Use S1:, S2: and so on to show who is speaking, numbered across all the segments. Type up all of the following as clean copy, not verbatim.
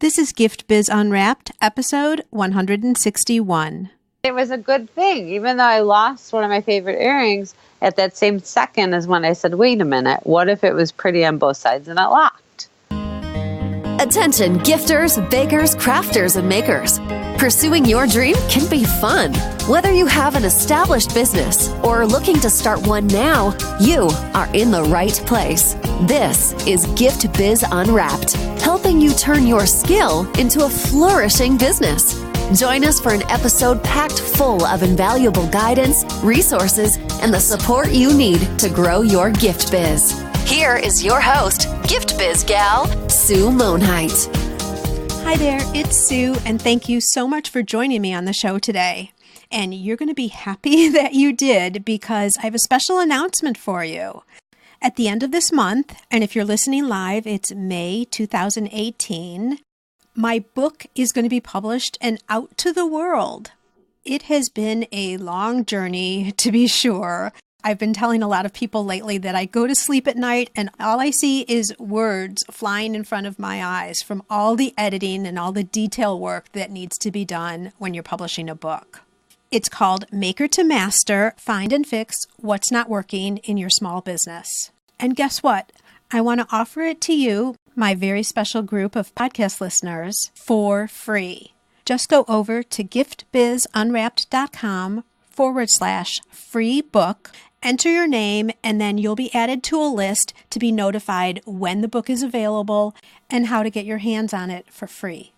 S1: This is Gift Biz Unwrapped, episode 161.
S2: It was a good thing. Even though I lost one of my favorite earrings, at that same second is when I said, wait a minute, what if it was pretty on both sides and it locked?
S3: Attention gifters, bakers, crafters, and makers. Pursuing your dream can be fun. Whether you have an established business or are looking to start one now, you are in the right place. This is Gift Biz Unwrapped, helping you turn your skill into a flourishing business. Join us for an episode packed full of invaluable guidance, resources, and the support you need to grow your gift biz. Here is your host, Gift Biz gal, Sue Monheit.
S1: Hi there, it's Sue, and thank you so much for joining me on the show today. And you're going to be happy that you did, because I have a special announcement for you. At the end of this month, and if you're listening live, it's May 2018, my book is going to be published and out to the world. It has been a long journey, to be sure. I've been telling a lot of people lately that I go to sleep at night and all I see is words flying in front of my eyes from all the editing and all the detail work that needs to be done when you're publishing a book. It's called Maker to Master, Find and Fix What's Not Working in Your Small Business. And guess what? I want to offer it to you, my very special group of podcast listeners, for free. Just go over to giftbizunwrapped.com/free book, enter your name, and then you'll be added to a list to be notified when the book is available and how to get your hands on it for free.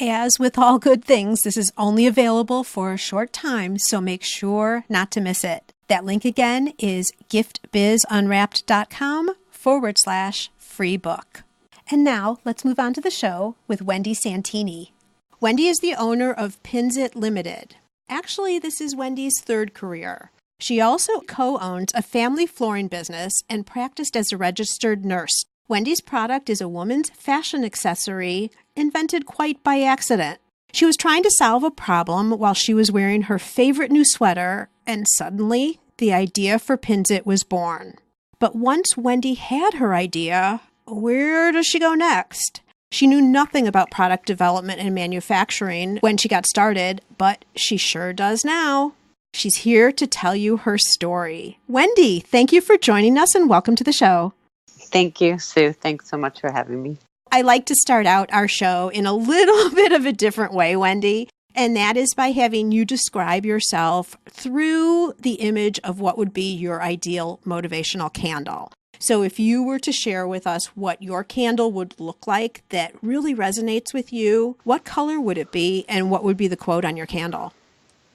S1: As with all good things, this is only available for a short time, so make sure not to miss it. That link again is giftbizunwrapped.com/free book. And now let's move on to the show with Wendy Santini. Wendy is the owner of Pinzit Limited. Actually, this is Wendy's third career. She also co-owns a family flooring business and practiced as a registered nurse. Wendy's product is a woman's fashion accessory invented quite by accident. She was trying to solve a problem while she was wearing her favorite new sweater, and suddenly the idea for Pinzit was born. But once Wendy had her idea, where does she go next? She knew nothing about product development and manufacturing when she got started, but she sure does now. She's here to tell you her story. Wendy, thank you for joining us and welcome to the show.
S2: Thank you, Sue. Thanks so much for having me.
S1: I like to start out our show in a little bit of a different way, Wendy, and that is by having you describe yourself through the image of what would be your ideal motivational candle. So if you were to share with us what your candle would look like that really resonates with you, what color would it be and what would be the quote on your candle?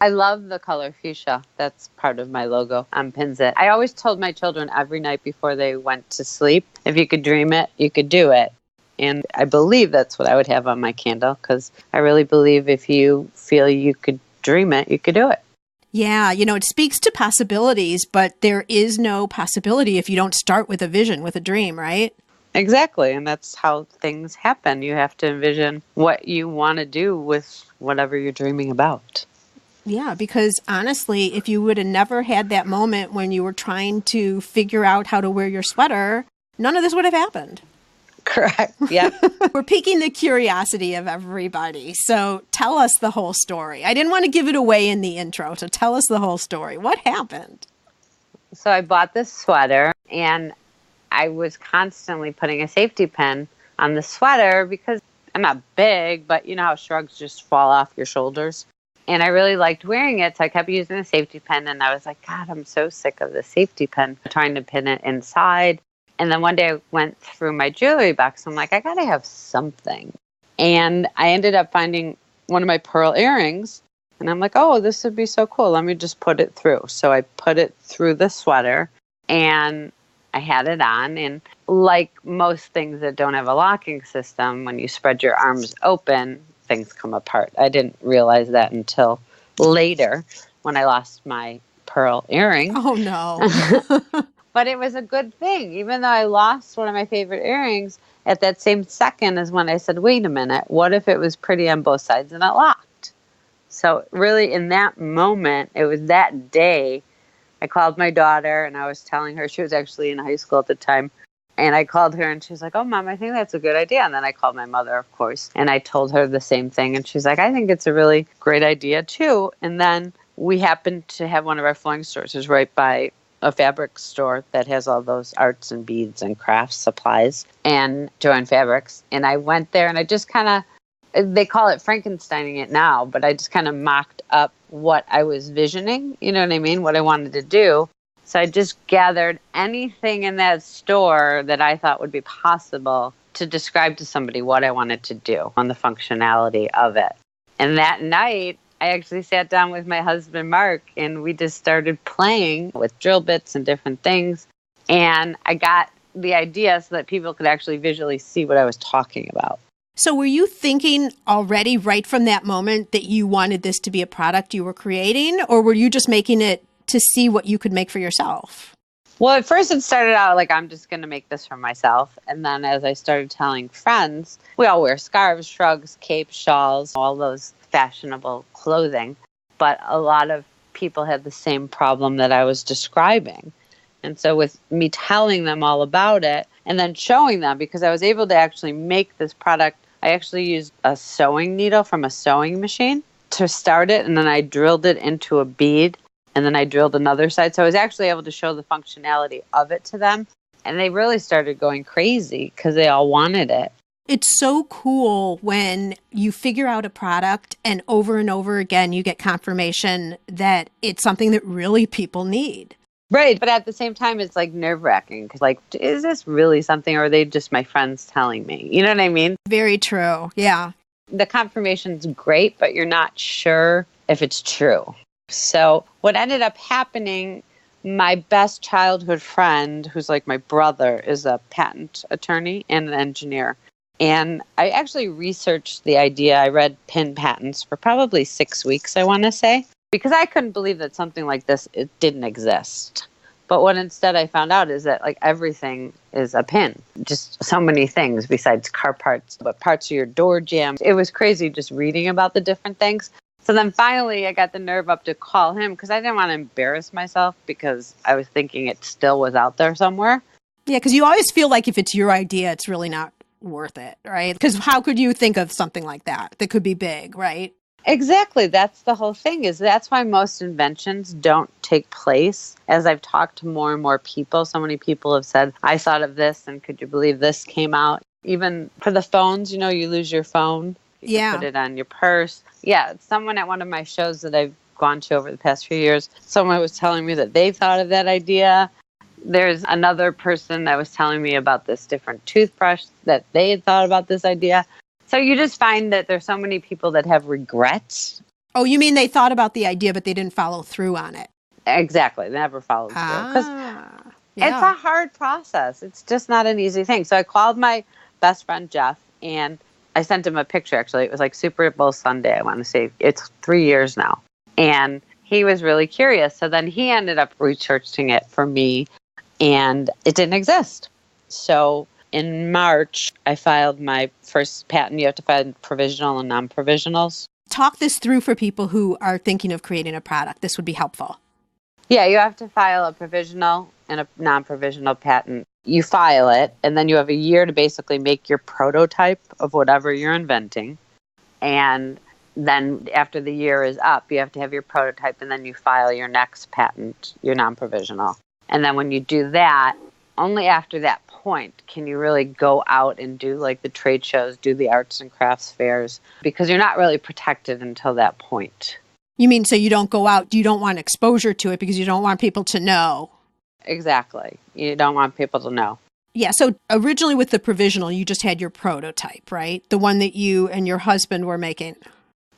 S2: I love the color fuchsia. That's part of my logo on Pinzit. I always told my children every night before they went to sleep, if you could dream it, you could do it. And I believe that's what I would have on my candle, because I really believe if you feel you could dream it, you could do it.
S1: Yeah, it speaks to possibilities, but there is no possibility if you don't start with a vision, with a dream, right?
S2: Exactly. And that's how things happen. You have to envision what you want to do with whatever you're dreaming about.
S1: Yeah, because honestly, if you would have never had that moment when you were trying to figure out how to wear your sweater, none of this would have happened.
S2: Correct. Yeah.
S1: We're piquing the curiosity of everybody. So tell us the whole story. I didn't want to give it away in the intro, so tell us the whole story. What happened?
S2: So I bought this sweater and I was constantly putting a safety pin on the sweater because I'm not big, but you know how shrugs just fall off your shoulders. And I really liked wearing it, so I kept using the safety pin, and I was like, God, I'm so sick of the safety pin, trying to pin it inside. And then one day I went through my jewelry box. I'm like, I got to have something. And I ended up finding one of my pearl earrings. And I'm like, oh, this would be so cool. Let me just put it through. So I put it through the sweater and I had it on. And like most things that don't have a locking system, when you spread your arms open, things come apart. I didn't realize that until later when I lost my pearl earring.
S1: Oh, no.
S2: But it was a good thing. Even though I lost one of my favorite earrings, at that same second is when I said, wait a minute, what if it was pretty on both sides and it locked? So really in that moment, it was that day, I called my daughter and I was telling her, she was actually in high school at the time, And I called her and she was like, oh, Mom, I think that's a good idea. And then I called my mother, of course, and I told her the same thing. And she's like, I think it's a really great idea, too. And then we happened to have one of our flooring stores is right by a fabric store that has all those arts and beads and crafts supplies and Joanne Fabrics. And I went there and I just kind of, they call it Frankensteining it now, but I just kind of mocked up what I was visioning, you know what I mean, what I wanted to do. So I just gathered anything in that store that I thought would be possible to describe to somebody what I wanted to do on the functionality of it. And that night, I actually sat down with my husband, Mark, and we just started playing with drill bits and different things. And I got the idea so that people could actually visually see what I was talking about.
S1: So were you thinking already right from that moment that you wanted this to be a product you were creating, or were you just making it to see what you could make for yourself?
S2: Well, at first it started out like I'm just going to make this for myself. And then as I started telling friends, we all wear scarves, shrugs, capes, shawls, all those fashionable clothing. But a lot of people had the same problem that I was describing. And so with me telling them all about it and then showing them, because I was able to actually make this product, I actually used a sewing needle from a sewing machine to start it. And then I drilled it into a bead. And then I drilled another side. So I was actually able to show the functionality of it to them. And they really started going crazy because they all wanted it.
S1: It's so cool when you figure out a product and over again, you get confirmation that it's something that really people need.
S2: Right. But at the same time, it's like nerve-wracking. Because like, is this really something or are they just my friends telling me? You know what I mean?
S1: Very true. Yeah.
S2: The confirmation's great, but you're not sure if it's true. So what ended up happening, my best childhood friend, who's like my brother, is a patent attorney and an engineer. And I actually researched the idea. I read pin patents for probably 6 weeks, I want to say, because I couldn't believe that something like this, it didn't exist. But what instead I found out is that like everything is a pin, just so many things besides car parts, but parts of your door jambs. It was crazy just reading about the different things. So then finally I got the nerve up to call him because I didn't want to embarrass myself because I was thinking it still was out there somewhere.
S1: Yeah, because you always feel like if it's your idea, it's really not worth it, right? Because how could you think of something like that could be big, right?
S2: Exactly. That's the whole thing. That's why most inventions don't take place. As I've talked to more and more people, so many people have said, I thought of this and could you believe this came out? Even for the phones, you lose your phone. You can put it on your purse. Yeah. Someone at one of my shows that I've gone to over the past few years, someone was telling me that they thought of that idea. There's another person that was telling me about this different toothbrush that they had thought about this idea. So you just find that there's so many people that have regrets.
S1: Oh, you mean they thought about the idea, but they didn't follow through on it?
S2: Exactly. They never followed through. Because it's a hard process. It's just not an easy thing. So I called my best friend, Jeff, and I sent him a picture, actually. It was like Super Bowl Sunday, I want to say. It's 3 years now. And he was really curious. So then he ended up researching it for me, and it didn't exist. So in March, I filed my first patent. You have to file provisional and non-provisionals.
S1: Talk this through for people who are thinking of creating a product. This would be helpful.
S2: Yeah, you have to file a provisional and a non-provisional patent. You file it, and then you have a year to basically make your prototype of whatever you're inventing. And then after the year is up, you have to have your prototype, and then you file your next patent, your non-provisional. And then when you do that, only after that point can you really go out and do like the trade shows, do the arts and crafts fairs, because you're not really protected until that point.
S1: You mean so you don't go out, you don't want exposure to it because you don't want people to know?
S2: Exactly. You don't want people to know.
S1: Yeah, so originally with the provisional, you just had your prototype, right? The one that you and your husband were making.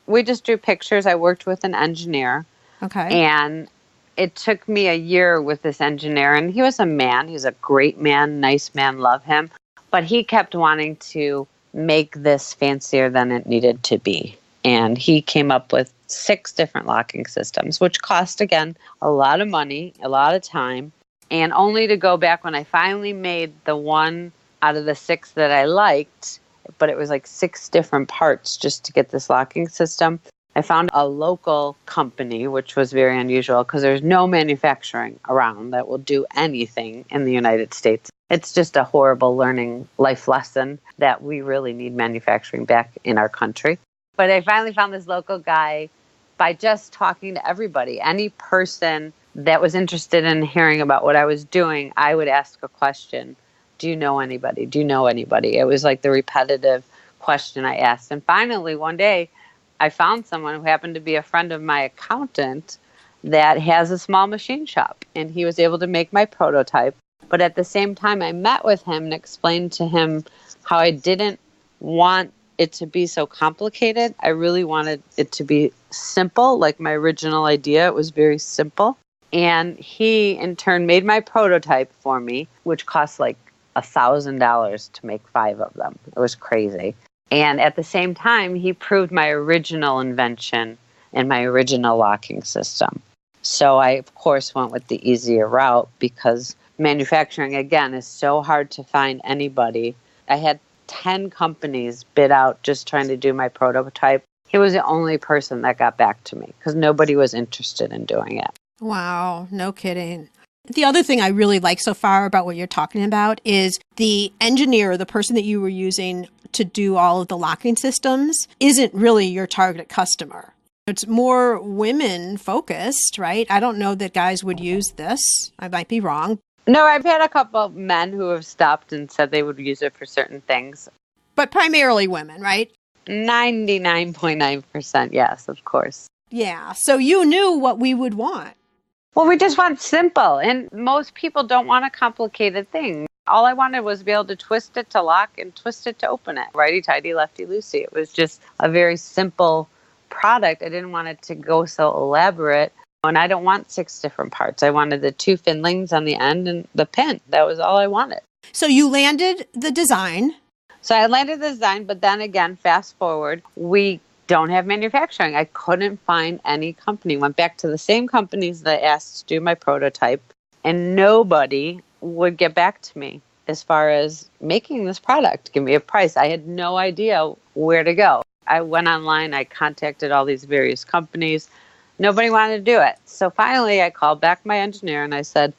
S2: We just drew pictures. I worked with an engineer.
S1: Okay.
S2: And it took me a year with this engineer, and he was a man. He's a great man, nice man, love him. But he kept wanting to make this fancier than it needed to be. And he came up with 6 different locking systems, which cost, again, a lot of money, a lot of time. And only to go back when I finally made the one out of the 6 that I liked, but it was like 6 different parts just to get this locking system. I found a local company, which was very unusual because there's no manufacturing around that will do anything in the United States. It's just a horrible learning life lesson that we really need manufacturing back in our country. But I finally found this local guy by just talking to everybody. Any person that was interested in hearing about what I was doing, I would ask a question. Do you know anybody? Do you know anybody? It was like the repetitive question I asked. And finally, one day, I found someone who happened to be a friend of my accountant that has a small machine shop. And he was able to make my prototype. But at the same time, I met with him and explained to him how I didn't want it to be so complicated. I really wanted it to be simple, like my original idea. It was very simple. And he, in turn, made my prototype for me, which cost like $1,000 to make 5 of them. It was crazy. And at the same time, he proved my original invention and my original locking system. So I, of course, went with the easier route because manufacturing, again, is so hard to find anybody. I had 10 companies bid out just trying to do my prototype. He was the only person that got back to me because nobody was interested in doing it.
S1: Wow, no kidding. The other thing I really like so far about what you're talking about is the engineer, the person that you were using to do all of the locking systems, isn't really your target customer. It's more women focused, right? I don't know that guys would use this. I might be wrong.
S2: No, I've had a couple of men who have stopped and said they would use it for certain things.
S1: But primarily women, right?
S2: 99.9%, yes, of course.
S1: Yeah, so you knew what we would want.
S2: Well, we just want simple, and most people don't want a complicated thing. All I wanted was to be able to twist it to lock and twist it to open it. Righty-tighty, lefty-loosey. It was just a very simple product. I didn't want it to go so elaborate. And I don't want 6 different parts. I wanted the 2 finlings on the end and the pin. That was all I wanted.
S1: So you landed the design.
S2: So I landed the design, but then again, fast forward, we don't have manufacturing. I couldn't find any company. Went back to the same companies that I asked to do my prototype, and nobody would get back to me as far as making this product, give me a price. I had no idea where to go. I went online, I contacted all these various companies. Nobody wanted to do it. So finally, I called back my engineer and I said,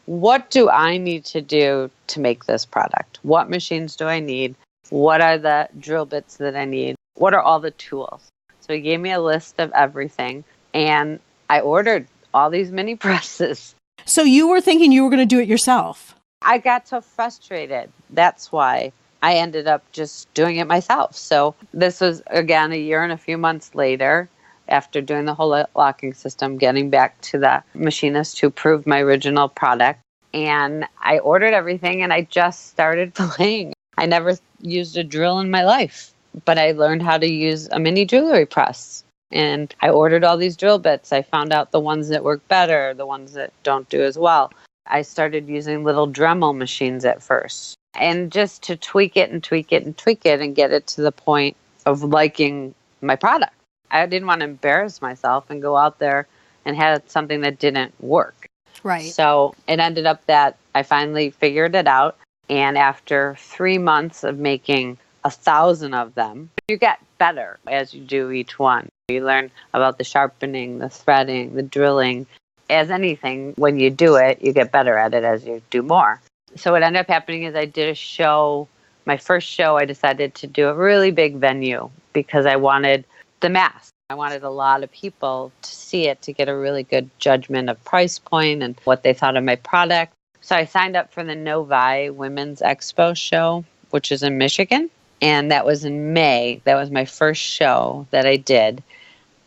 S2: what do I need to do to make this product? What machines do I need? What are the drill bits that I need? What are all the tools? So he gave me a list of everything, and I ordered all these mini presses.
S1: So you were thinking you were going to do it yourself.
S2: I got so frustrated. That's why I ended up just doing it myself. So this was, again, a year and a few months later, after doing the whole locking system, getting back to the machinist who proved my original product. And I ordered everything, and I just started playing. I never used a drill in my life, but I learned how to use a mini jewelry press. And I ordered all these drill bits. I found out the ones that work better, the ones that don't do as well. I started using little Dremel machines at first. And just to tweak it and tweak it and tweak it and get it to the point of liking my product. I didn't want to embarrass myself and go out there and have something that didn't work.
S1: Right.
S2: So it ended up that I finally figured it out. And after 3 months of making 1,000 of them, you get better as you do each one. You learn about the sharpening, the threading, the drilling. As anything, when you do it, you get better at it as you do more. So what ended up happening is I did a show. My first show, I decided to do a really big venue because I wanted the mass. I wanted a lot of people to see it to get a really good judgment of price point and what they thought of my product. So I signed up for the Novi Women's Expo show, which is in Michigan. And that was in May. That was my first show that I did.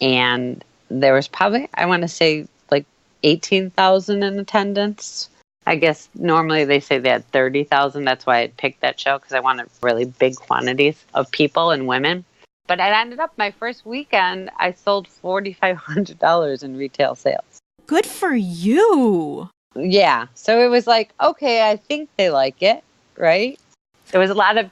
S2: And there was probably, I want to say, like 18,000 in attendance. I guess normally they say they had 30,000. That's why I picked that show, because I wanted really big quantities of people and women. But it ended up my first weekend, I sold $4,500 in retail sales.
S1: Good for you.
S2: Yeah. So it was like, okay, I think they like it, right? There was a lot of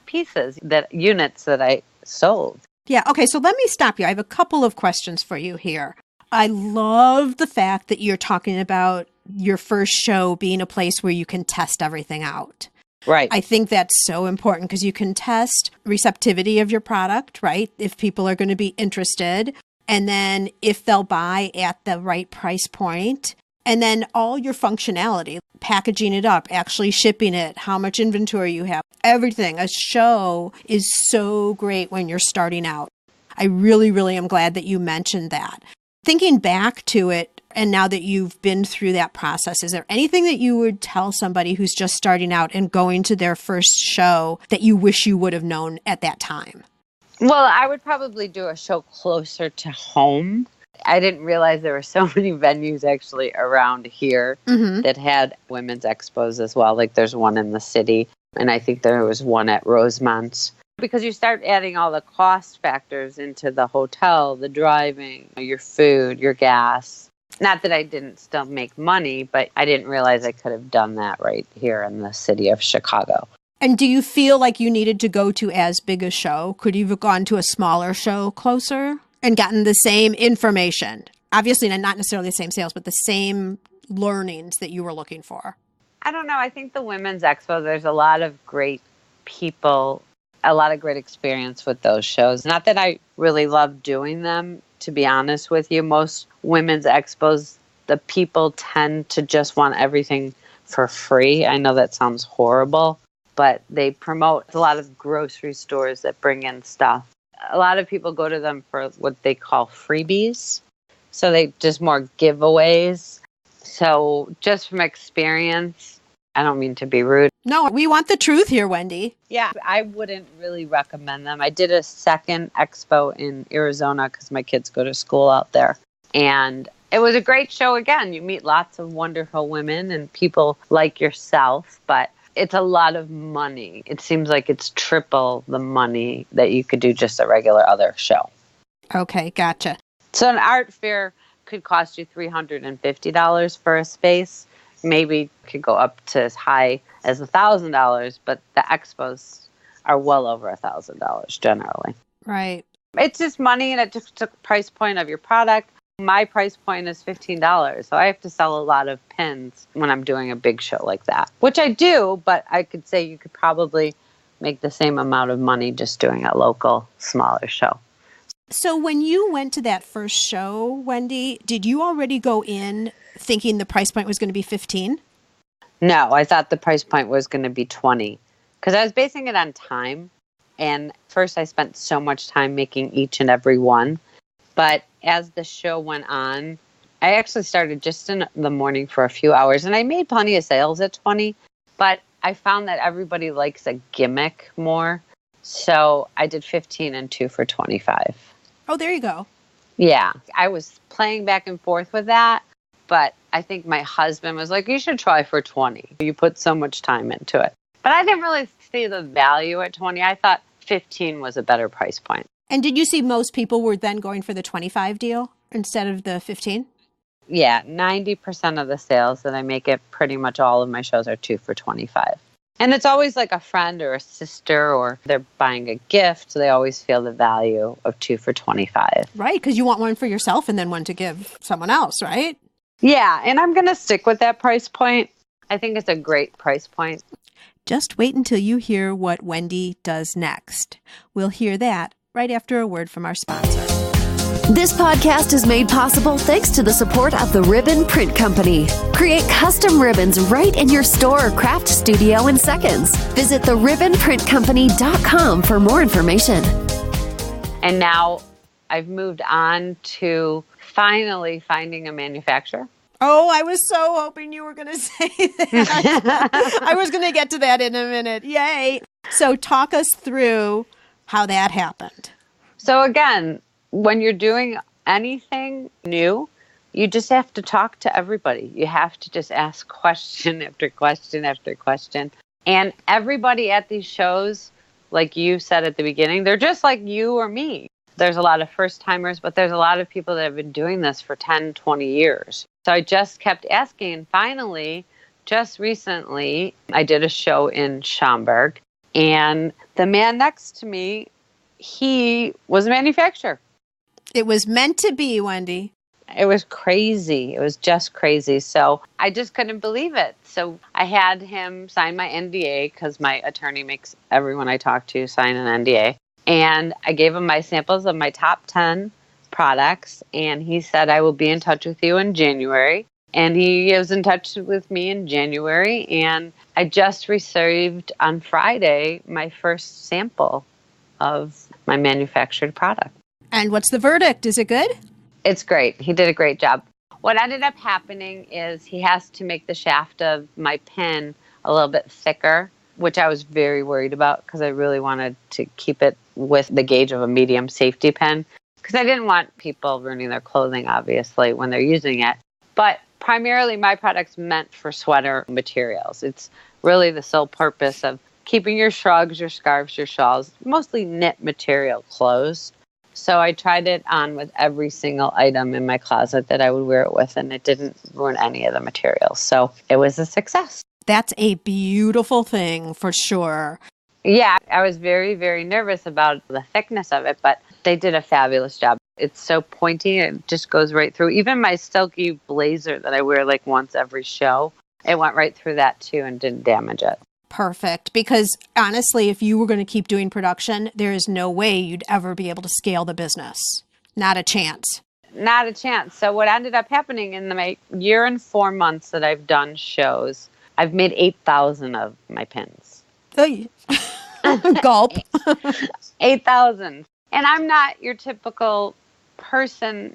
S2: units that I sold.
S1: Yeah. Okay. So let me stop you. I have a couple of questions for you here. I love the fact that you're talking about your first show being a place where you can test everything out.
S2: Right.
S1: I think that's so important because you can test receptivity of your product, right? If people are going to be interested, and then if they'll buy at the right price point. And then all your functionality, packaging it up, actually shipping it, how much inventory you have, everything. A show is so great when you're starting out. I really, really am glad that you mentioned that. Thinking back to it, and now that you've been through that process, is there anything that you would tell somebody who's just starting out and going to their first show that you wish you would have known at that time?
S2: Well, I would probably do a show closer to home. I didn't realize there were so many venues actually around here that had women's expos as well. Like there's one in the city, and I think there was one at Rosemont. Because you start adding all the cost factors into the hotel, the driving, your food, your gas. Not that I didn't still make money, but I didn't realize I could have done that right here in the city of Chicago.
S1: And do you feel like you needed to go to as big a show? Could you have gone to a smaller show closer and gotten the same information? Obviously, not necessarily the same sales, but the same learnings that you were looking for.
S2: I don't know. I think the Women's Expo, there's a lot of great people, a lot of great experience with those shows. Not that I really love doing them, to be honest with you. Most women's expos, the people tend to just want everything for free. I know that sounds horrible, but they promote a lot of grocery stores that bring in stuff. A lot of people go to them for what they call freebies. So they just more giveaways. So just from experience, I don't mean to be rude.
S1: No, we want the truth here, Wendy.
S2: Yeah, I wouldn't really recommend them. I did a second expo in Arizona because my kids go to school out there. And it was a great show again. You meet lots of wonderful women and people like yourself, but it's a lot of money. It seems like it's triple the money that you could do just a regular other show.
S1: Okay, gotcha.
S2: So an art fair could cost you $350 for a space. Maybe could go up to as high as $1,000, but the expos are well over $1,000 generally.
S1: Right.
S2: It's just money, and it just took the price point of your product. My price point is $15, so I have to sell a lot of pins when I'm doing a big show like that, which I do, but I could say you could probably make the same amount of money just doing a local, smaller show.
S1: So when you went to that first show, Wendy, did you already go in thinking the price point was going to be 15?
S2: No, I thought the price point was going to be 20 because I was basing it on time. And first I spent so much time making each and every one. But as the show went on, I actually started just in the morning for a few hours, and I made plenty of sales at 20, but I found that everybody likes a gimmick more. So I did 15 and 2 for 25.
S1: Oh, there you go.
S2: Yeah, I was playing back and forth with that, but I think my husband was like, you should try for 20. You put so much time into it. But I didn't really see the value at 20. I thought 15 was a better price point.
S1: And did you see most people were then going for the 25 deal instead of the 15?
S2: Yeah, 90% of the sales that I make at pretty much all of my shows are 2 for 25. And it's always like a friend or a sister, or they're buying a gift, so they always feel the value of 2 for 25.
S1: Right, because you want one for yourself and then one to give someone else, right?
S2: Yeah, and I'm going to stick with that price point. I think it's a great price point.
S1: Just wait until you hear what Wendy does next. We'll hear that right after a word from our sponsor.
S3: This podcast is made possible thanks to the support of the Ribbon Print Company. Create custom ribbons right in your store or craft studio in seconds. Visit theribbonprintcompany.com for more information.
S2: And now I've moved on to finally finding a manufacturer.
S1: Oh, I was so hoping you were going to say that. I was going to get to that in a minute. Yay. So talk us through how that happened.
S2: So again, when you're doing anything new, you just have to talk to everybody. You have to just ask question after question after question. And everybody at these shows, like you said at the beginning, they're just like you or me. There's a lot of first timers, but there's a lot of people that have been doing this for 10, 20 years. So I just kept asking. And finally, just recently, I did a show in Schaumburg. And the man next to me, he was a manufacturer.
S1: It was meant to be, Wendy.
S2: It was crazy. It was just crazy. So I just couldn't believe it. So I had him sign my NDA because my attorney makes everyone I talk to sign an NDA. And I gave him my samples of my top 10 products. And he said, I will be in touch with you in January. And he was in touch with me in January, and I just received on Friday my first sample of my manufactured product.
S1: And what's the verdict? Is it good?
S2: It's great. He did a great job. What ended up happening is he has to make the shaft of my pin a little bit thicker, which I was very worried about because I really wanted to keep it with the gauge of a medium safety pin, because I didn't want people ruining their clothing, obviously, when they're using it. But primarily, my product's meant for sweater materials. It's really the sole purpose of keeping your shrugs, your scarves, your shawls, mostly knit material closed. So I tried it on with every single item in my closet that I would wear it with, and it didn't ruin any of the materials. So it was a success.
S1: That's a beautiful thing for sure.
S2: Yeah, I was very, very nervous about the thickness of it, but they did a fabulous job. It's so pointy, it just goes right through. Even my silky blazer that I wear like once every show, it went right through that too and didn't damage it.
S1: Perfect. Because honestly, if you were going to keep doing production, there is no way you'd ever be able to scale the business. Not a chance.
S2: Not a chance. So what ended up happening in the year and 4 months that I've done shows, I've made 8,000 of my pins.
S1: Gulp.
S2: 8,000. And I'm not your typical person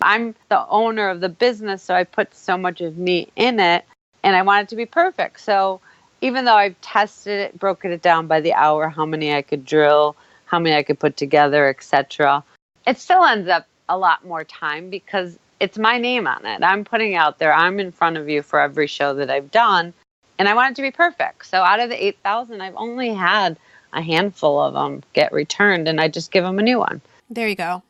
S2: I'm the owner of the business, so I put so much of me in it, and I want it to be perfect. So even though I've tested it, broken it down by the hour, how many I could drill, how many I could put together, etc., it still ends up a lot more time because it's my name on it. I'm putting it out there. I'm in front of you for every show that I've done, and I want it to be perfect. So out of the 8,000, I've only had a handful of them get returned, and I just give them a new one.
S1: There you go.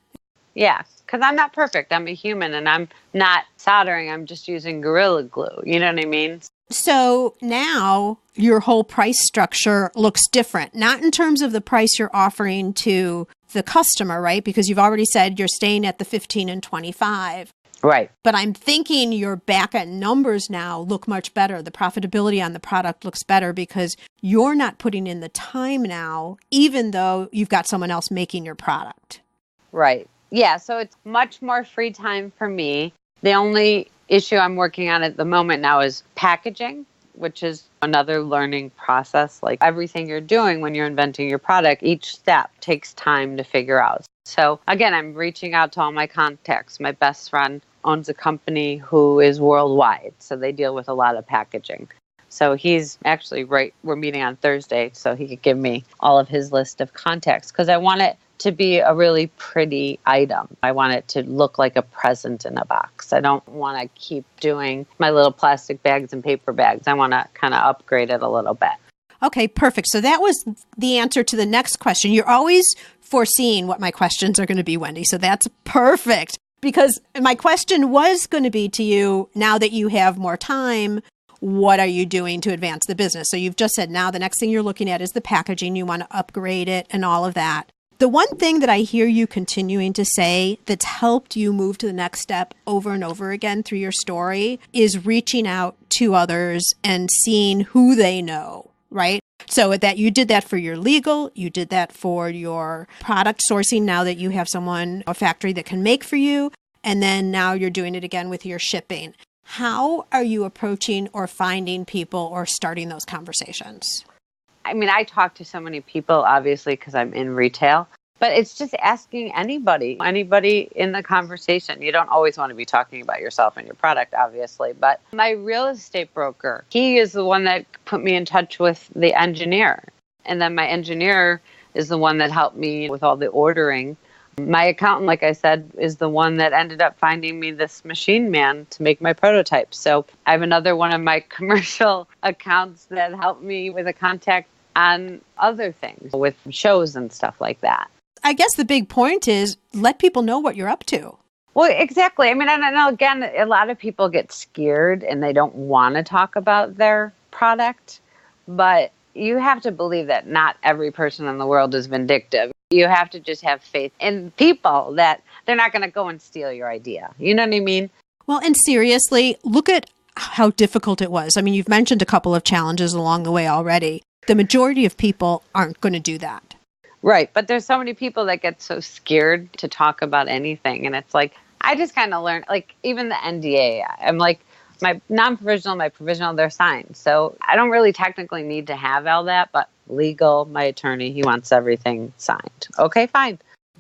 S2: Yeah, because I'm not perfect. I'm a human, and I'm not soldering. I'm just using Gorilla Glue. You know what I mean?
S1: So now your whole price structure looks different, not in terms of the price you're offering to the customer, right? Because you've already said you're staying at the 15 and 25.
S2: Right.
S1: But I'm thinking your back end numbers now look much better. The profitability on the product looks better because you're not putting in the time now, even though you've got someone else making your product.
S2: Right. Yeah. So it's much more free time for me. The only issue I'm working on at the moment now is packaging, which is another learning process. Like everything you're doing when you're inventing your product, each step takes time to figure out. So again, I'm reaching out to all my contacts. My best friend owns a company who is worldwide, so they deal with a lot of packaging. So he's actually we're meeting on Thursday, so he could give me all of his list of contacts because I want it to be a really pretty item. I want it to look like a present in a box. I don't want to keep doing my little plastic bags and paper bags. I want to kind of upgrade it a little bit.
S1: Okay, perfect. So that was the answer to the next question. You're always foreseeing what my questions are going to be, Wendy. So that's perfect. Because my question was going to be to you, now that you have more time, what are you doing to advance the business? So you've just said now the next thing you're looking at is the packaging. You want to upgrade it and all of that. The one thing that I hear you continuing to say that's helped you move to the next step over and over again through your story is reaching out to others and seeing who they know, right? So that you did that for your legal, you did that for your product sourcing now that you have a factory that can make for you, and then now you're doing it again with your shipping. How are you approaching or finding people or starting those conversations?
S2: I mean, I talk to so many people, obviously, because I'm in retail, but it's just asking anybody in the conversation. You don't always want to be talking about yourself and your product, obviously, but my real estate broker, he is the one that put me in touch with the engineer. And then my engineer is the one that helped me with all the ordering. My accountant, like I said, is the one that ended up finding me this machine man to make my prototypes. So I have another one of my commercial accounts that helped me with a contact on other things, with shows and stuff like that.
S1: I guess the big point is let people know what you're up to.
S2: Well, exactly. I mean, I know, again, a lot of people get scared and they don't want to talk about their product, but you have to believe that not every person in the world is vindictive. You have to just have faith in people that they're not going to go and steal your idea. You know what I mean?
S1: Well, and seriously, look at how difficult it was. I mean, you've mentioned a couple of challenges along the way already. The majority of people aren't going to do that.
S2: Right. But there's so many people that get so scared to talk about anything. And it's like, I just kind of learned, like, even the NDA, I'm like, My non-provisional, my provisional, they're signed. So I don't really technically need to have all that, but legal, my attorney, he wants everything signed. Okay, fine.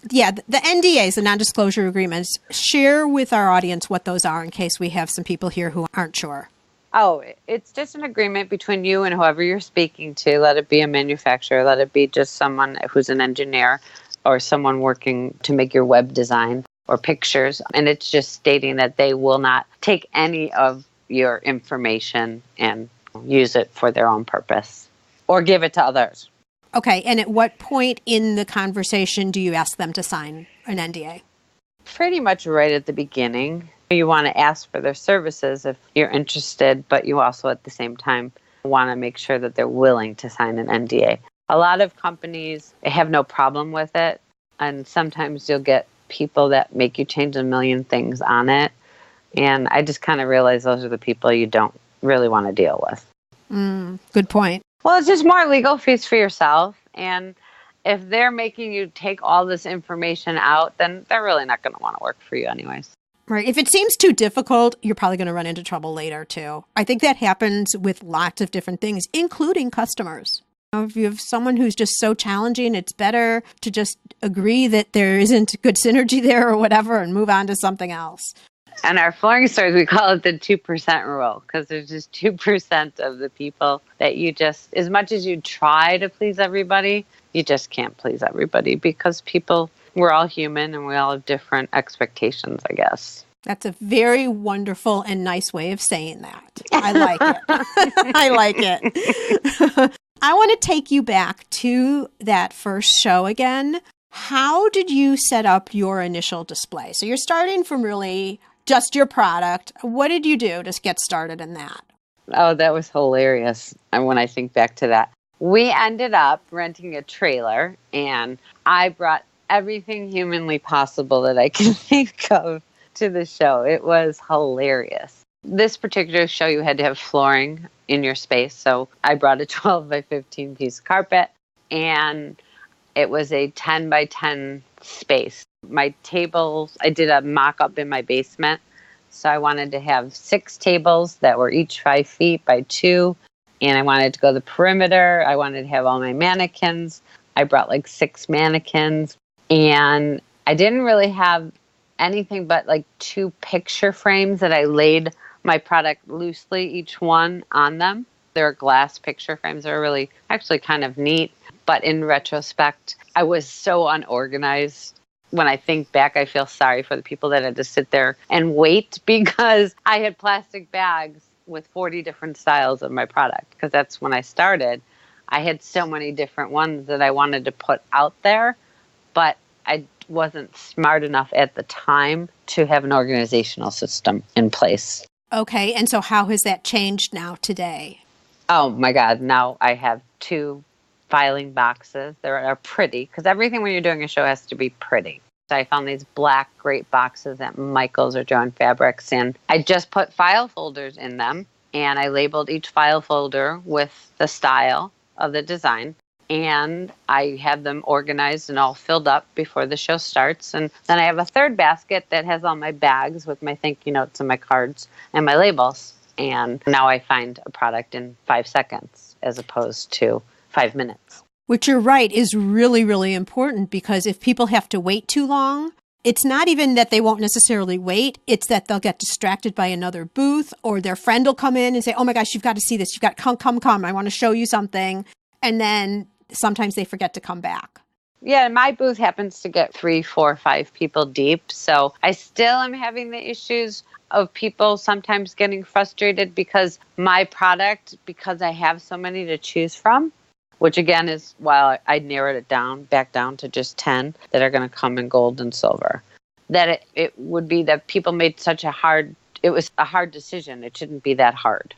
S1: Yeah, the NDAs, the non-disclosure agreements, share with our audience what those are in case we have some people here who aren't sure.
S2: Oh, it's just an agreement between you and whoever you're speaking to. Let it be a manufacturer. Let it be just someone who's an engineer or someone working to make your web design or pictures. And it's just stating that they will not take any of your information and use it for their own purpose or give it to others.
S1: Okay, and at what point in the conversation do you ask them to sign an NDA?
S2: Pretty much right at the beginning. You want to ask for their services if you're interested, but you also at the same time want to make sure that they're willing to sign an NDA. A lot of companies have no problem with it, and sometimes you'll get people that make you change a million things on it. And I just kind of realize those are the people you don't really want to deal with.
S1: Good point.
S2: Well, it's just more legal fees for yourself. And if they're making you take all this information out, then they're really not going to want to work for you anyways.
S1: Right. If it seems too difficult, you're probably going to run into trouble later, too. I think that happens with lots of different things, including customers. If you have someone who's just so challenging, it's better to just agree that there isn't good synergy there or whatever and move on to something else.
S2: And our flooring stores, we call it the 2% rule because there's just 2% of the people that you just, as much as you try to please everybody, you just can't please everybody because people, we're all human and we all have different expectations, I guess.
S1: That's a very wonderful and nice way of saying that. I like it. I like it. I want to take you back to that first show again. How did you set up your initial display? So you're starting from really just your product. What did you do to get started in that?
S2: Oh, that was hilarious. And when I think back to that, we ended up renting a trailer and I brought everything humanly possible that I can think of to the show. It was hilarious. This particular show, you had to have flooring in your space. So I brought a 12 by 15 piece carpet and it was a 10 by 10 space. My tables, I did a mock-up in my basement. So I wanted to have 6 tables that were each 5 feet by 2. And I wanted to go the perimeter. I wanted to have all my mannequins. I brought like 6 mannequins. And I didn't really have anything but like 2 picture frames that I laid my product loosely, each one on them. They're glass picture frames. They're really actually kind of neat. But in retrospect, I was so unorganized. When I think back, I feel sorry for the people that had to sit there and wait because I had plastic bags with 40 different styles of my product. Because that's when I started. I had so many different ones that I wanted to put out there, but I wasn't smart enough at the time to have an organizational system in place.
S1: Okay, and so how has that changed now today?
S2: Oh my God, now I have 2 filing boxes. They're pretty because everything when you're doing a show has to be pretty. So I found these black great boxes at Michael's or Joann Fabrics and I just put file folders in them and I labeled each file folder with the style of the design and I have them organized and all filled up before the show starts. And then I have a third basket that has all my bags with my thank you notes and my cards and my labels. And now I find a product in 5 seconds as opposed to 5 minutes.
S1: Which you're right is really, really important because if people have to wait too long, it's not even that they won't necessarily wait. It's that they'll get distracted by another booth or their friend will come in and say, oh my gosh, you've got to see this. You've got come. I want to show you something. And then sometimes they forget to come back.
S2: Yeah, my booth happens to get 3, 4, 5 people deep. So I still am having the issues of people sometimes getting frustrated because my product, because I have so many to choose from, which again is why I narrowed it back down to just 10 that are going to come in gold and silver. That it would be that people made it was a hard decision. It shouldn't be that hard.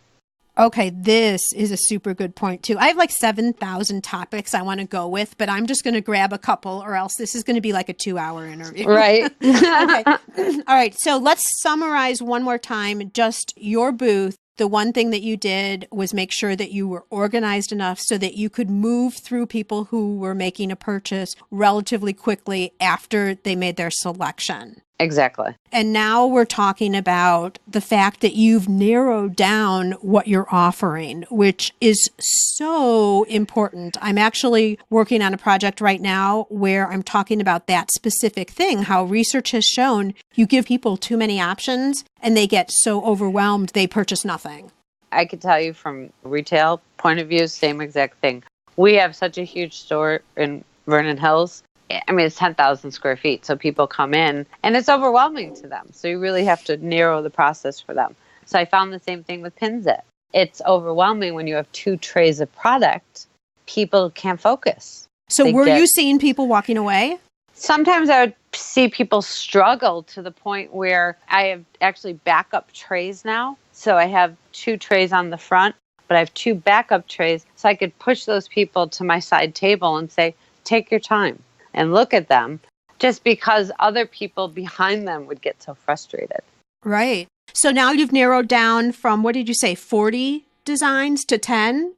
S1: Okay, this is a super good point too. I have like 7,000 topics I want to go with, but I'm just going to grab a couple or else this is going to be like a 2-hour interview.
S2: Right.
S1: Okay. All right. So let's summarize one more time, just your booth. The one thing that you did was make sure that you were organized enough so that you could move through people who were making a purchase relatively quickly after they made their selection.
S2: Exactly.
S1: And now we're talking about the fact that you've narrowed down what you're offering, which is so important. I'm actually working on a project right now where I'm talking about that specific thing, how research has shown you give people too many options and they get so overwhelmed they purchase nothing.
S2: I could tell you from retail point of view, same exact thing. We have such a huge store in Vernon Hills. I mean, it's 10,000 square feet. So people come in and it's overwhelming to them. So you really have to narrow the process for them. So I found the same thing with Pinzit. It's overwhelming when you have 2 trays of product. People can't focus.
S1: So were you seeing people walking away?
S2: Sometimes I would see people struggle to the point where I have actually backup trays now. So I have 2 trays on the front, but I have 2 backup trays. So I could push those people to my side table and say, take your time and look at them, just because other people behind them would get so frustrated.
S1: Right. So now you've narrowed down from, what did you say, 40 designs to 10?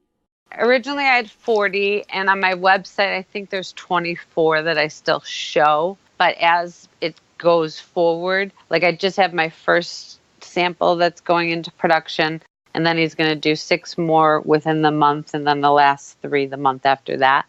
S2: Originally I had 40, and on my website I think there's 24 that I still show. But as it goes forward, like I just have my first sample that's going into production, and then he's going to do 6 more within the month, and then the last 3 the month after that.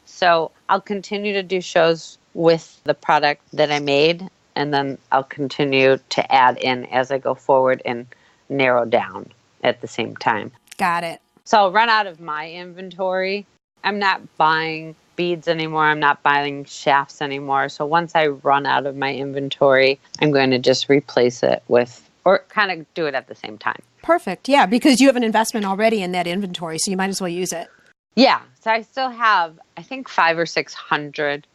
S2: So I'll continue to do shows with the product that I made, and then I'll continue to add in as I go forward and narrow down at the same time.
S1: Got it.
S2: So I'll run out of my inventory. I'm not buying beads anymore. I'm not buying shafts anymore. So once I run out of my inventory, I'm going to just replace it with, or kind of do it at the same time.
S1: Perfect. Yeah, because you have an investment already in that inventory, so you might as well use it.
S2: Yeah. So I still have, I think 500 or 600,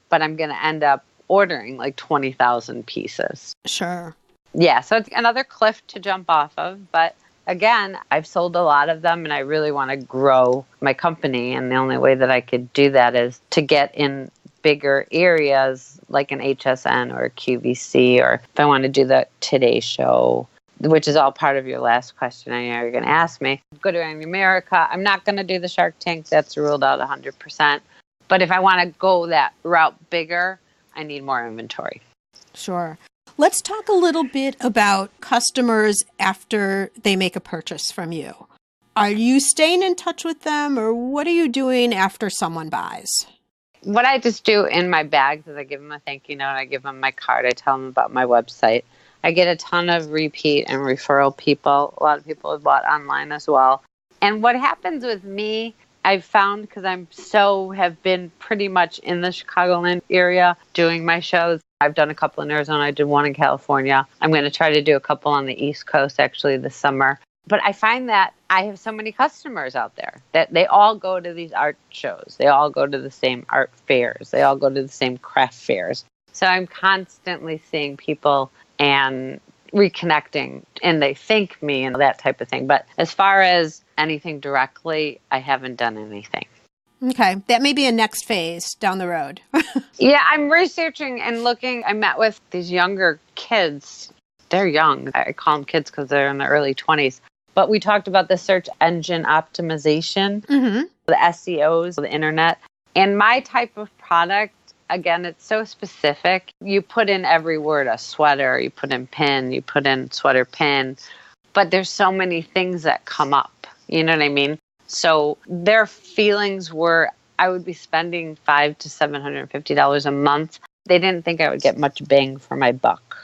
S2: but I'm going to end up ordering like 20,000 pieces.
S1: Sure.
S2: Yeah. So it's another cliff to jump off of. But again, I've sold a lot of them and I really want to grow my company. And the only way that I could do that is to get in bigger areas like an HSN or a QVC, or if I want to do the Today Show, which is all part of your last question I know you're going to ask me. Go to America. I'm not going to do the Shark Tank. That's ruled out 100%. But if I want to go that route bigger, I need more inventory.
S1: Sure. Let's talk a little bit about customers after they make a purchase from you. Are you staying in touch with them, or what are you doing after someone buys?
S2: What I just do in my bags is I give them a thank you note. I give them my card. I tell them about my website. I get a ton of repeat and referral people. A lot of people have bought online as well. And what happens with me, I've found, because have been pretty much in the Chicagoland area doing my shows. I've done a couple in Arizona. I did one in California. I'm going to try to do a couple on the East Coast actually this summer. But I find that I have so many customers out there that they all go to these art shows. They all go to the same art fairs. They all go to the same craft fairs. So I'm constantly seeing people and reconnecting, and they thank me and that type of thing. But as far as anything directly, I haven't done anything.
S1: Okay. That may be a next phase down the road.
S2: Yeah, I'm researching and looking. I met with these younger kids. They're young. I call them kids because they're in their early 20s. But we talked about the search engine optimization, the SEOs, the internet. And my type of product, again, it's so specific. You put in every word, a sweater, you put in pin, you put in sweater pin. But there's so many things that come up. You know what I mean? So their feelings were I would be spending $500 to $750 a month. They didn't think I would get much bang for my buck.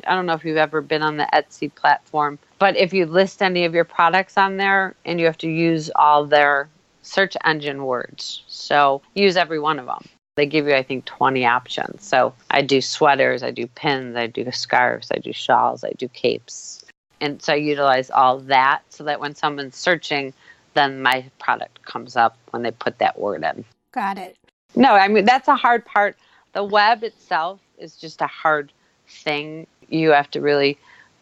S2: I don't know if you've ever been on the Etsy platform, but if you list any of your products on there and you have to use all their search engine words, so use every one of them. They give you, I think, 20 options. So I do sweaters, I do pins, I do scarves, I do shawls, I do capes. And so I utilize all that so that when someone's searching, then my product comes up when they put that word in.
S1: Got it.
S2: No, I mean, that's a hard part. The web itself is just a hard thing. You have to really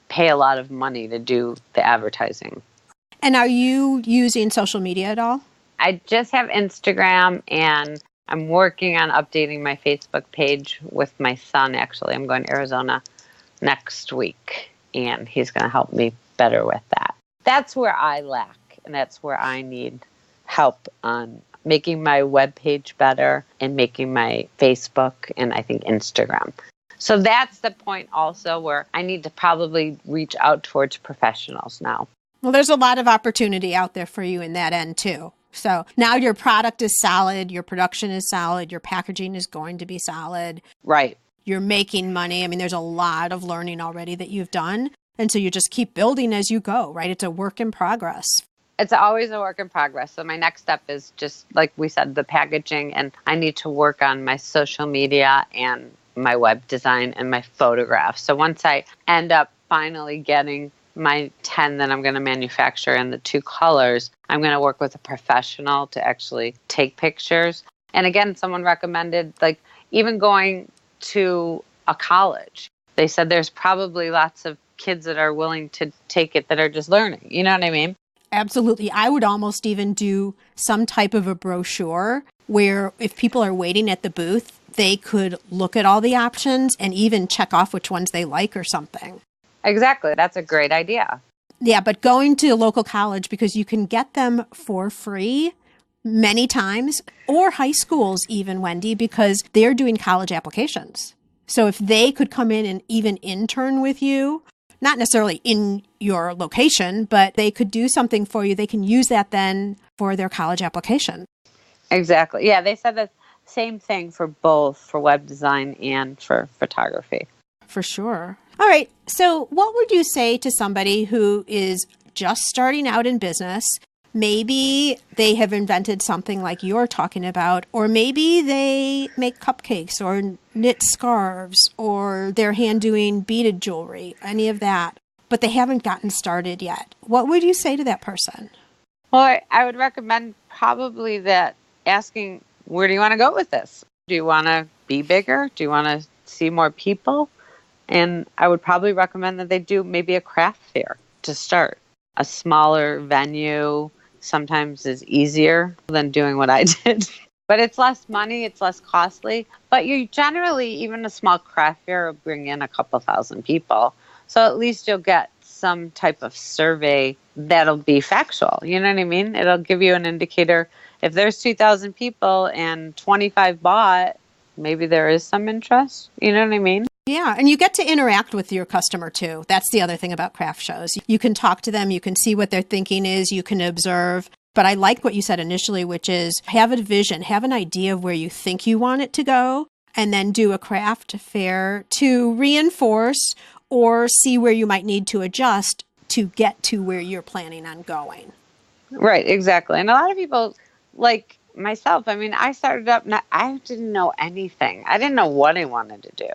S2: pay a lot of money to do the advertising.
S1: And are you using social media at all?
S2: I just have Instagram, and I'm working on updating my Facebook page with my son, actually. I'm going to Arizona next week, and he's going to help me better with that. That's where I lack, and that's where I need help on making my web page better and making my Facebook and I think Instagram. So that's the point also where I need to probably reach out towards professionals now.
S1: Well, there's a lot of opportunity out there for you in that end too. So now your product is solid, your production is solid, your packaging is going to be solid.
S2: Right.
S1: You're making money. I mean, there's a lot of learning already that you've done. And so you just keep building as you go, right? It's a work in progress.
S2: It's always a work in progress. So my next step is just, like we said, the packaging. And I need to work on my social media and my web design and my photographs. So once I end up finally getting my 10 that I'm going to manufacture in the 2 colors, I'm going to work with a professional to actually take pictures. And again, someone recommended, like, even going to a college. They said there's probably lots of kids that are willing to take it that are just learning. You know what I mean?
S1: Absolutely. I would almost even do some type of a brochure where if people are waiting at the booth, they could look at all the options and even check off which ones they like or something.
S2: Exactly. That's a great idea.
S1: Yeah, but going to a local college, because you can get them for free many times, or high schools even, Wendy, because they're doing college applications. So if they could come in and even intern with you, not necessarily in your location, but they could do something for you. They can use that then for their college application.
S2: Exactly. Yeah, they said the same thing for both, for web design and for photography.
S1: For sure. All right. So what would you say to somebody who is just starting out in business? Maybe they have invented something like you're talking about, or maybe they make cupcakes or knit scarves, or they're hand doing beaded jewelry, any of that, but they haven't gotten started yet. What would you say to that person?
S2: Well, I would recommend probably that asking, where do you want to go with this? Do you want to be bigger? Do you want to see more people? And I would probably recommend that they do maybe a craft fair to start. A smaller venue sometimes is easier than doing what I did. But it's less money, it's less costly. But you generally, even a small craft fair will bring in a couple thousand people. So at least you'll get some type of survey that'll be factual. You know what I mean? It'll give you an indicator. If there's 2,000 people and 25 bought, maybe there is some interest. You know what I mean?
S1: Yeah, and you get to interact with your customer too. That's the other thing about craft shows. You can talk to them, you can see what their thinking is, you can observe. But I like what you said initially, which is have a vision, have an idea of where you think you want it to go, and then do a craft fair to reinforce or see where you might need to adjust to get to where you're planning on going.
S2: Right, exactly. And a lot of people, like myself, I mean, I started up, I didn't know anything. I didn't know what I wanted to do.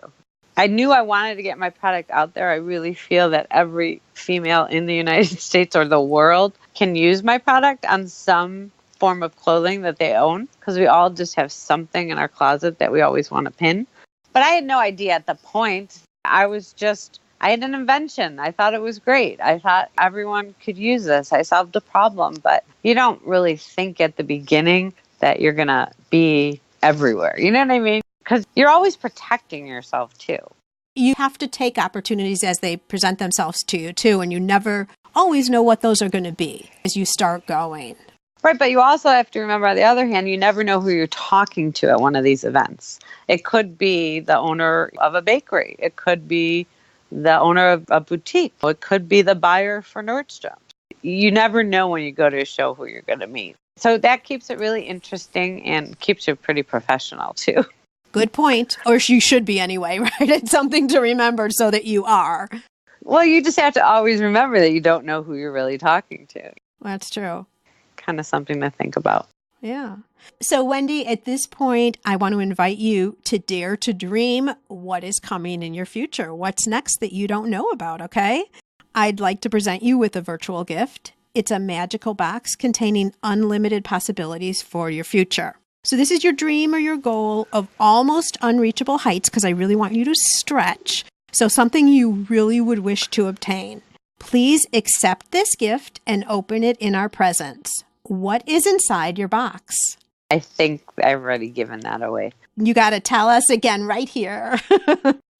S2: I knew I wanted to get my product out there. I really feel that every female in the United States or the world can use my product on some form of clothing that they own, because we all just have something in our closet that we always want to pin. But I had no idea at the point. I had an invention. I thought it was great. I thought everyone could use this. I solved a problem. But you don't really think at the beginning that you're going to be everywhere. You know what I mean? Because you're always protecting yourself too.
S1: You have to take opportunities as they present themselves to you too, and you never always know what those are going to be as you start going.
S2: Right, but you also have to remember, on the other hand, you never know who you're talking to at one of these events. It could be the owner of a bakery. It could be the owner of a boutique. It could be the buyer for Nordstrom. You never know when you go to a show who you're going to meet. So that keeps it really interesting and keeps you pretty professional too.
S1: Good point. Or you should be anyway, right? It's something to remember so that you are.
S2: Well, you just have to always remember that you don't know who you're really talking to.
S1: That's true.
S2: Kind of something to think about.
S1: Yeah. So, Wendy, at this point, I want to invite you to dare to dream what is coming in your future. What's next that you don't know about, okay? I'd like to present you with a virtual gift. It's a magical box containing unlimited possibilities for your future. So this is your dream or your goal of almost unreachable heights, because I really want you to stretch. So something you really would wish to obtain. Please accept this gift and open it in our presence. What is inside your box?
S2: I think I've already given that away.
S1: You got to tell us again right here.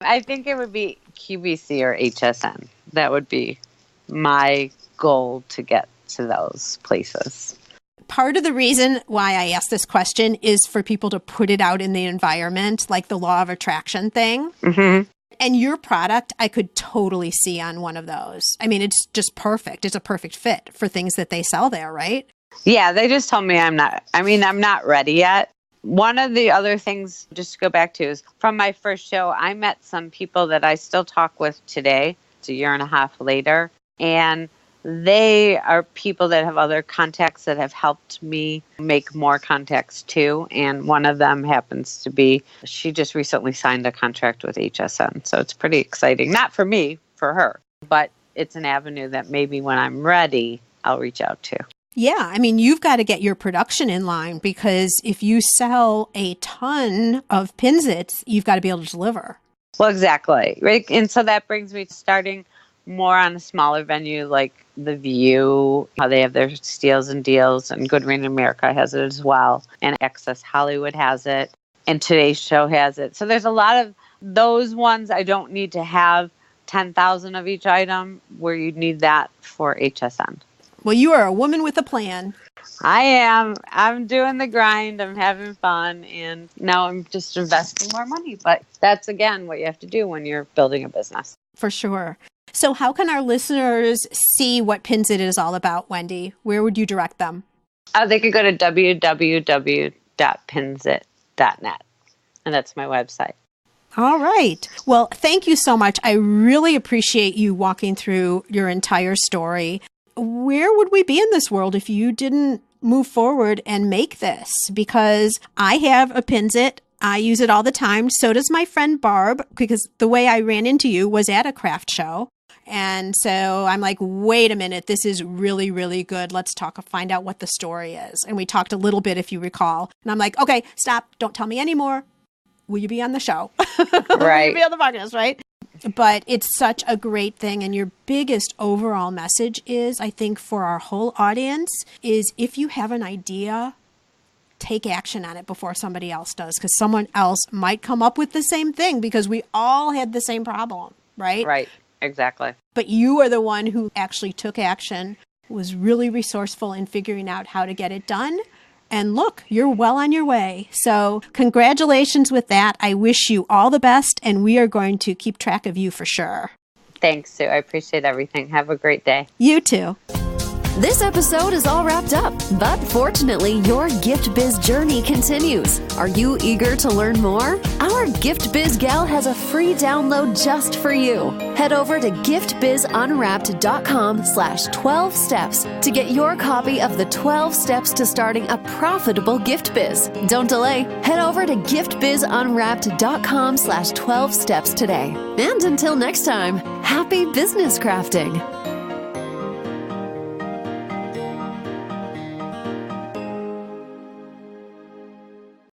S2: I think it would be QVC or HSN. That would be my goal to get to those places.
S1: part of the reason why I asked this question is for people to put it out in the environment, like the law of attraction thing.
S2: Mm-hmm.
S1: And your product, I could totally see on one of those. I mean, it's just perfect. It's a perfect fit for things that they sell there, right?
S2: Yeah, they just told me I'm not ready yet. One of the other things, just to go back to, is from my first show, I met some people that I still talk with today. It's a year and a half later. And they are people that have other contacts that have helped me make more contacts too. And one of them happens to be, she just recently signed a contract with HSN. So it's pretty exciting. Not for me, for her. But it's an avenue that maybe when I'm ready, I'll reach out to.
S1: Yeah, I mean, you've got to get your production in line because if you sell a ton of Pinzits, you've got to be able to deliver.
S2: Well, exactly. Right. And so that brings me to starting more on a smaller venue like The View, how they have their steals and deals, and Good Rain America has it as well. And Access Hollywood has it. And Today's Show has it. So there's a lot of those ones. I don't need to have 10,000 of each item where you need that for HSN.
S1: Well, you are a woman with a plan.
S2: I am. I'm doing the grind. I'm having fun. And now I'm just investing more money. But that's, again, what you have to do when you're building a business.
S1: For sure. So how can our listeners see what Pinzit is all about, Wendy? Where would you direct them?
S2: They could go to www.pinzit.net. And that's my website.
S1: All right. Well, thank you so much. I really appreciate you walking through your entire story. Where would we be in this world if you didn't move forward and make this? Because I have a Pinzit. I use it all the time. So does my friend Barb, because the way I ran into you was at a craft show. And so I'm like, wait a minute, this is really, really good. Let's find out what the story is. And we talked a little bit, if you recall. And I'm like, okay, stop. Don't tell me anymore. Will you be on the show?
S2: Right.
S1: Will you be on the podcast, right? But it's such a great thing. And your biggest overall message is, I think, for our whole audience, is if you have an idea, take action on it before somebody else does, because someone else might come up with the same thing, because we all had the same problem, right?
S2: Right. Exactly.
S1: But you are the one who actually took action, was really resourceful in figuring out how to get it done. And look, you're well on your way. So congratulations with that. I wish you all the best, and we are going to keep track of you for sure.
S2: Thanks, Sue. I appreciate everything. Have a great day.
S1: You too.
S3: This episode is all wrapped up, but fortunately, your Gift Biz journey continues. Are you eager to learn more? Our Gift Biz Gal has a free download just for you. Head over to giftbizunwrapped.com/12 steps to get your copy of the 12 steps to starting a profitable gift biz. Don't delay. Head over to giftbizunwrapped.com/12 steps today. And until next time, happy business crafting.